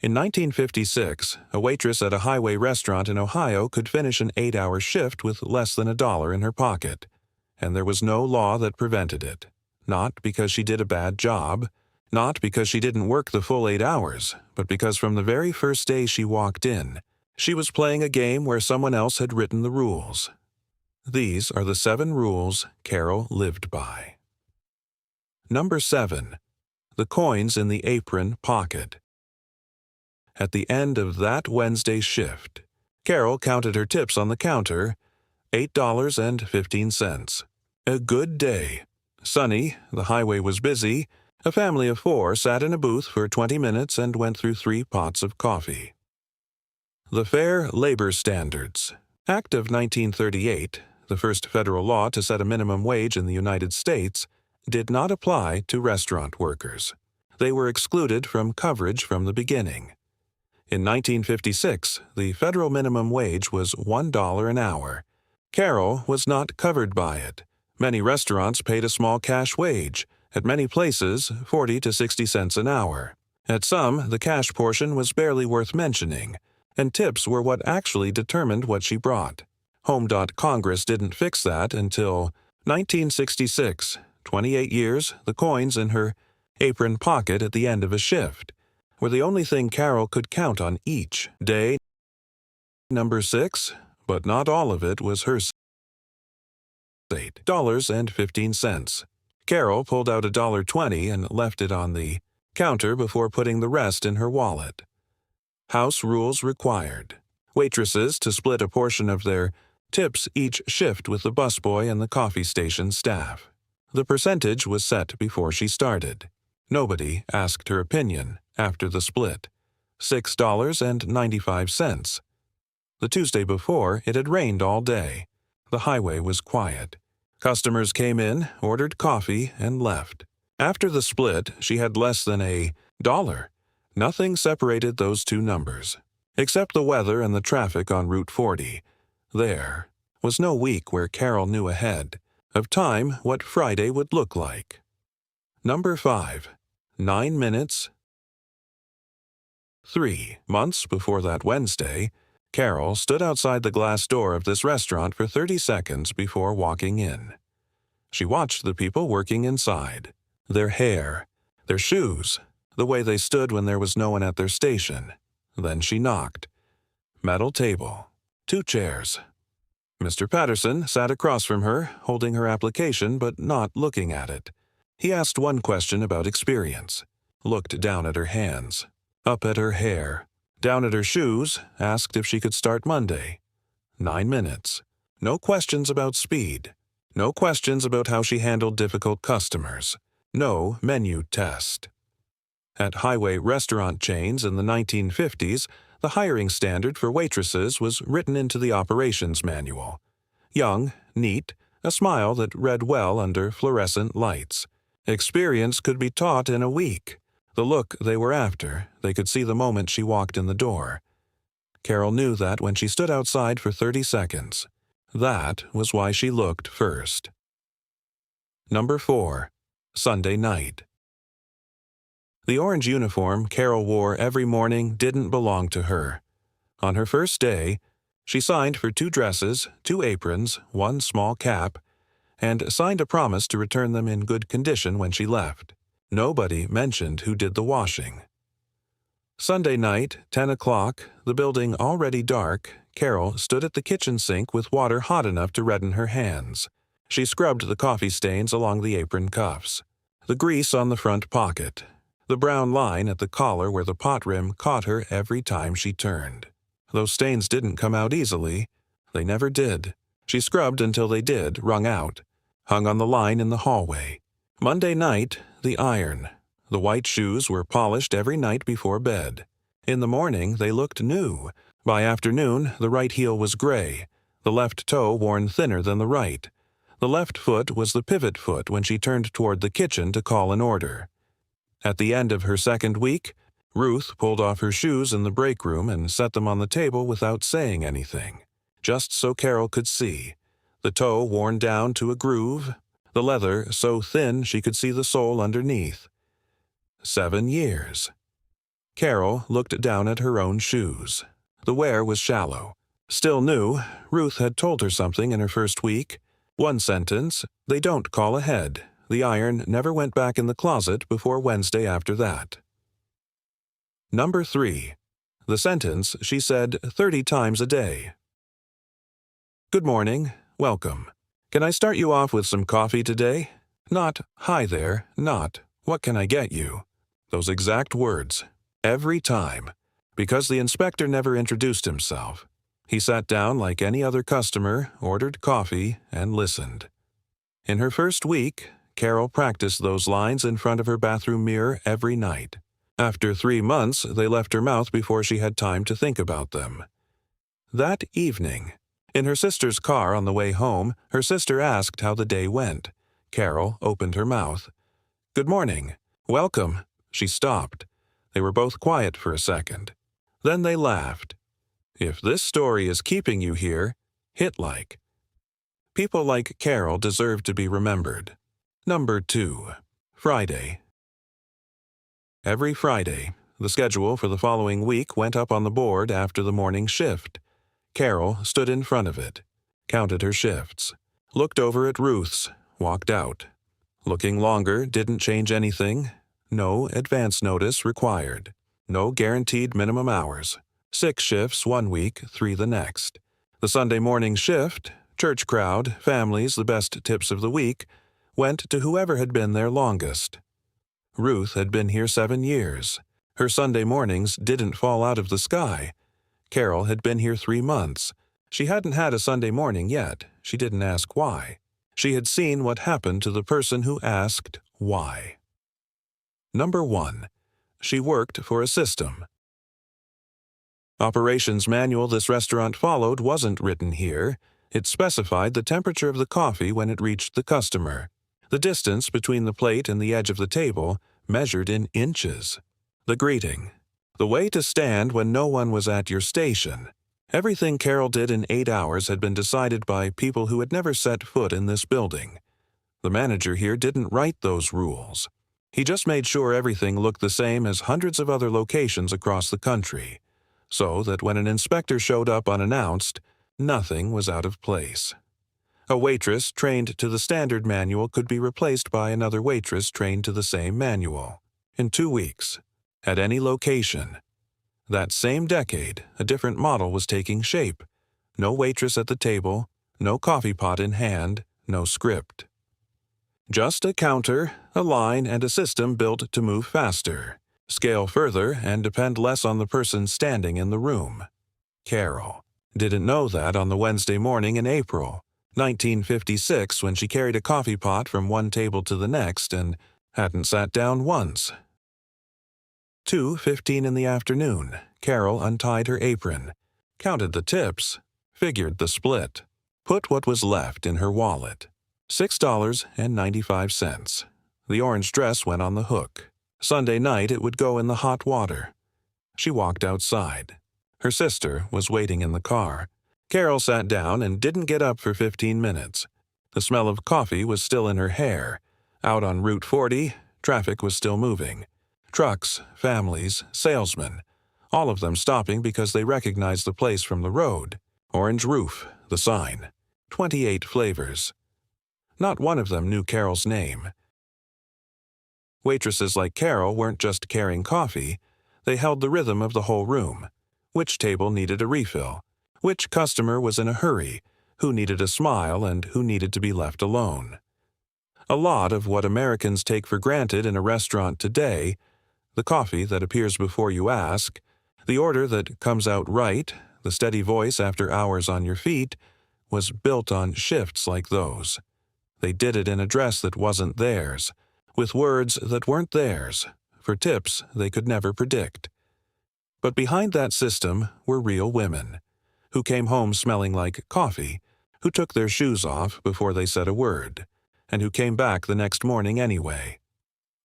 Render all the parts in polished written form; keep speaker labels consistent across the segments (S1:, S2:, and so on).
S1: In 1956, a waitress at a highway restaurant in Ohio could finish an 8-hour shift with less than $1 in her pocket, and there was no law that prevented it. Not because she did a bad job, not because she didn't work the full 8 hours, but because from the very first day she walked in, she was playing a game where someone else had written the rules. These are the 7 rules Carol lived by. Number 7. The coins in the apron pocket. At the end of that Wednesday shift, Carol counted her tips on the counter, $8.15. A good day. Sunny, the highway was busy. A family of 4 sat in a booth for 20 minutes and went through 3 pots of coffee. The Fair Labor Standards Act of 1938, the first federal law to set a minimum wage in the United States, did not apply to restaurant workers. They were excluded from coverage from the beginning. In 1956, the federal minimum wage was $1 an hour. Carol was not covered by it. Many restaurants paid a small cash wage, at many places 40 to 60 cents an hour. At some, the cash portion was barely worth mentioning, and tips were what actually determined what she brought. Congress didn't fix that until 1966, 28 years, the coins in her apron pocket at the end of a shift were the only thing Carol could count on each day. Number 6, but not all of it was hers. $8.15. Carol pulled out $1.20 and left it on the counter before putting the rest in her wallet. House rules required waitresses to split a portion of their tips each shift with the busboy and the coffee station staff. The percentage was set before she started. Nobody asked her opinion after the split. $6.95. The Tuesday before, it had rained all day. The highway was quiet. Customers came in, ordered coffee, and left. After the split, she had less than $1. Nothing separated those two numbers, except the weather and the traffic on Route 40. There was no week where Carol knew ahead of time what Friday would look like. Number 5. 9 minutes. 3 months before that Wednesday, Carol stood outside the glass door of this restaurant for 30 seconds before walking in. She watched the people working inside. Their hair, their shoes, the way they stood when there was no one at their station. Then she knocked. Metal table. 2 chairs. Mr. Patterson sat across from her, holding her application but not looking at it. He asked one question about experience, looked down at her hands, up at her hair, down at her shoes, asked if she could start Monday. 9 minutes. No questions about speed. No questions about how she handled difficult customers. No menu test. At highway restaurant chains in the 1950s, the hiring standard for waitresses was written into the operations manual. Young, neat, a smile that read well under fluorescent lights. Experience could be taught in a week. The look they were after, they could see the moment she walked in the door. Carol knew that when she stood outside for 30 seconds. That was why she looked first. Number 4. Sunday night. The orange uniform Carol wore every morning didn't belong to her. On her first day, she signed for 2 dresses, 2 aprons, 1 small cap, and signed a promise to return them in good condition when she left. Nobody mentioned who did the washing. Sunday night, 10 o'clock, the building already dark, Carol stood at the kitchen sink with water hot enough to redden her hands. She scrubbed the coffee stains along the apron cuffs, the grease on the front pocket, the brown line at the collar where the pot rim caught her every time she turned. Those stains didn't come out easily. They never did. She scrubbed until they did, wrung out, hung on the line in the hallway. Monday night, the iron. The white shoes were polished every night before bed. In the morning, they looked new. By afternoon, the right heel was gray, the left toe worn thinner than the right. The left foot was the pivot foot when she turned toward the kitchen to call an order. At the end of her second week, Ruth pulled off her shoes in the break room and set them on the table without saying anything, just so Carol could see. The toe worn down to a groove, the leather so thin she could see the sole underneath. 7 years. Carol looked down at her own shoes. The wear was shallow. Still new, Ruth had told her something in her first week. One sentence, they don't call ahead. The iron never went back in the closet before Wednesday after that. Number 3. The sentence she said 30 times a day. Good morning, welcome. Can I start you off with some coffee today? Not, hi there, not, what can I get you? Those exact words. Every time. Because the inspector never introduced himself. He sat down like any other customer, ordered coffee, and listened. In her first week, Carol practiced those lines in front of her bathroom mirror every night. After 3 months, they left her mouth before she had time to think about them. That evening, in her sister's car on the way home, her sister asked how the day went. Carol opened her mouth. Good morning. Welcome. She stopped. They were both quiet for a second. Then they laughed. If this story is keeping you here, hit like. People like Carol deserve to be remembered. Number 2. Friday. Every Friday, the schedule for the following week went up on the board after the morning shift. Carol stood in front of it, counted her shifts, looked over at Ruth's, walked out. Looking longer didn't change anything. No advance notice required. No guaranteed minimum hours. 6 shifts one week, 3 the next. The Sunday morning shift, church crowd, families, the best tips of the week, went to whoever had been there longest. Ruth had been here 7 years. Her Sunday mornings didn't fall out of the sky. Carol had been here 3 months. She hadn't had a Sunday morning yet. She didn't ask why. She had seen what happened to the person who asked why. Number 1. She worked for a system. Operations manual this restaurant followed wasn't written here. It specified the temperature of the coffee when it reached the customer. The distance between the plate and the edge of the table measured in inches. The greeting. The way to stand when no one was at your station. Everything Carol did in 8 hours had been decided by people who had never set foot in this building. The manager here didn't write those rules. He just made sure everything looked the same as hundreds of other locations across the country, so that when an inspector showed up unannounced, nothing was out of place. A waitress trained to the standard manual could be replaced by another waitress trained to the same manual. In 2 weeks, at any location. That same decade, a different model was taking shape. No waitress at the table, no coffee pot in hand, no script. Just a counter, a line, and a system built to move faster, scale further, and depend less on the person standing in the room. Carol didn't know that on the Wednesday morning in April, 1956, when she carried a coffee pot from one table to the next and hadn't sat down once. 2:15 in the afternoon, Carol untied her apron, counted the tips, figured the split, put what was left in her wallet. $6.95. The orange dress went on the hook. Sunday night it would go in the hot water. She walked outside. Her sister was waiting in the car. Carol sat down and didn't get up for 15 minutes. The smell of coffee was still in her hair. Out on Route 40, traffic was still moving. Trucks, families, salesmen, all of them stopping because they recognized the place from the road. Orange roof, the sign. 28 flavors. Not one of them knew Carol's name. Waitresses like Carol weren't just carrying coffee. They held the rhythm of the whole room. Which table needed a refill? Which customer was in a hurry? Who needed a smile and who needed to be left alone? A lot of what Americans take for granted in a restaurant today, the coffee that appears before you ask, the order that comes out right, the steady voice after hours on your feet, was built on shifts like those. They did it in a dress that wasn't theirs, with words that weren't theirs, for tips they could never predict. But behind that system were real women, who came home smelling like coffee, who took their shoes off before they said a word, and who came back the next morning anyway.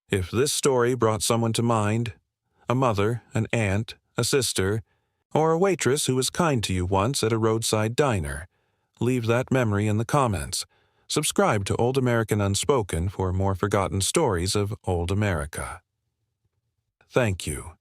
S1: If this story brought someone to mind, a mother, an aunt, a sister, or a waitress who was kind to you once at a roadside diner, leave that memory in the comments. Subscribe to Old American Unspoken for more forgotten stories of Old America. Thank you.